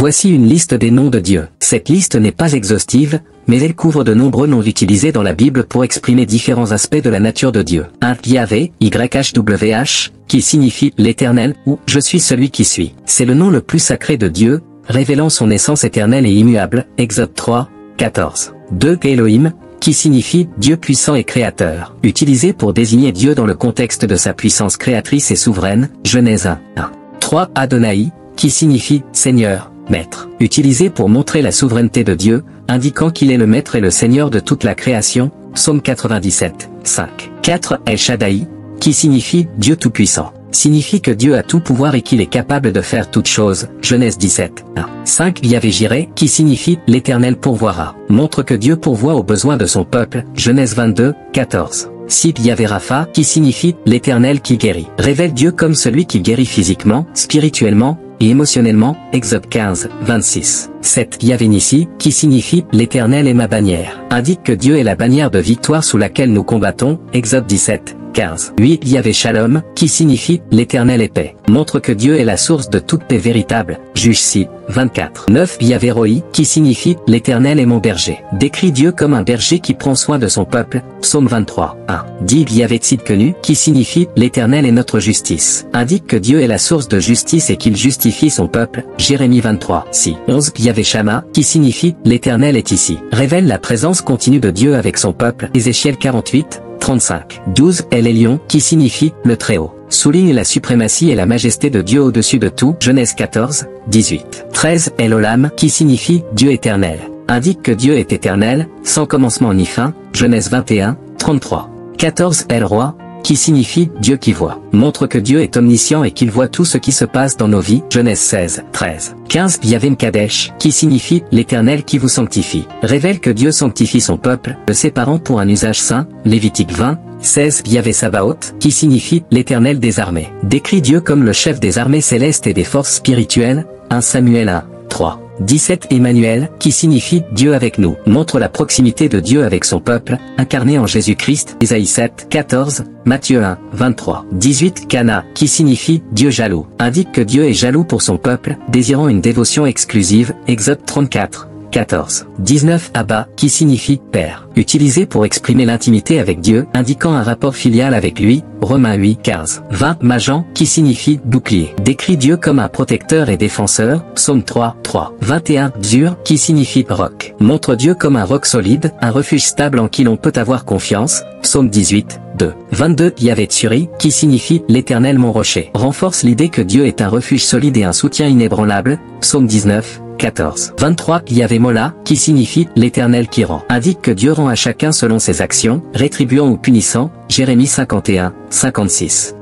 Voici une liste des noms de Dieu. Cette liste n'est pas exhaustive, mais elle couvre de nombreux noms utilisés dans la Bible pour exprimer différents aspects de la nature de Dieu. 1. Yahvé, YHWH, qui signifie l'Éternel, ou « Je suis celui qui suis ». C'est le nom le plus sacré de Dieu, révélant son essence éternelle et immuable, Exode 3, 14. 2. Elohim, qui signifie Dieu puissant et créateur, utilisé pour désigner Dieu dans le contexte de sa puissance créatrice et souveraine, Genèse 1. 3. Adonai, qui signifie Seigneur, Maître, utilisé pour montrer la souveraineté de Dieu, indiquant qu'il est le Maître et le Seigneur de toute la création, Psaume 97, 5. 4. El Shaddai, qui signifie Dieu tout-puissant, signifie que Dieu a tout pouvoir et qu'il est capable de faire toutes choses, Genèse 17, 1. 5. Yahvé Jireh, qui signifie l'Éternel pourvoira, montre que Dieu pourvoit aux besoins de son peuple, Genèse 22, 14. 6. Yahvé Rapha, qui signifie l'Éternel qui guérit, révèle Dieu comme celui qui guérit physiquement, spirituellement et émotionnellement, Exode 15, 26. 7. Yahvé Nissi, qui signifie l'Éternel est ma bannière, indique que Dieu est la bannière de victoire sous laquelle nous combattons, Exode 17, 15. 8. Yahvé Shalom, qui signifie l'Éternel est paix, montre que Dieu est la source de toute paix véritable, Juge 6, 24. 9. Yahvé Roi, qui signifie l'Éternel est mon berger, décrit Dieu comme un berger qui prend soin de son peuple, Psaume 23, 1. 10. Yahvé Tzidkenu, qui signifie l'Éternel est notre justice, indique que Dieu est la source de justice et qu'il justifie son peuple, Jérémie 23, 6. 11. Yahvé Shama, qui signifie l'Éternel est ici, révèle la présence continue de Dieu avec son peuple, Ézéchiel 48, 35. 12. El Elyon, qui signifie le Très-Haut, souligne la suprématie et la majesté de Dieu au-dessus de tout, Genèse 14, 18. 13. El Olam, qui signifie Dieu éternel, indique que Dieu est éternel, sans commencement ni fin, Genèse 21, 33. 14. El Roi, qui signifie Dieu qui voit, montre que Dieu est omniscient et qu'il voit tout ce qui se passe dans nos vies, Genèse 16, 13. 15. Yahvé M'Kadesh, qui signifie l'Éternel qui vous sanctifie, révèle que Dieu sanctifie son peuple, le séparant pour un usage saint, Lévitique 20, 16. Yahvé Sabaoth, qui signifie l'Éternel des armées, décrit Dieu comme le chef des armées célestes et des forces spirituelles, 1 Samuel 1, 3. 17. Emmanuel, qui signifie Dieu avec nous, montre la proximité de Dieu avec son peuple, incarné en Jésus-Christ, Ésaïe 7, 14, Matthieu 1, 23. 18. Cana, qui signifie Dieu jaloux, indique que Dieu est jaloux pour son peuple, désirant une dévotion exclusive, Exode 34, 14. 19. Abba, qui signifie Père, utilisé pour exprimer l'intimité avec Dieu, indiquant un rapport filial avec lui, Romains 8, 15. 20. Majan, qui signifie bouclier, décrit Dieu comme un protecteur et défenseur, Psaume 3, 3. 21. Zur, qui signifie roc, montre Dieu comme un roc solide, un refuge stable en qui l'on peut avoir confiance, Psaume 18, 2. 22. Yahvé Tsuri, qui signifie l'Éternel mon rocher, renforce l'idée que Dieu est un refuge solide et un soutien inébranlable, Psaume 19, 14. 23. Yahvé Mola, qui signifie l'Éternel qui rend, indique que Dieu rend à chacun selon ses actions, rétribuant ou punissant, Jérémie 51, 56.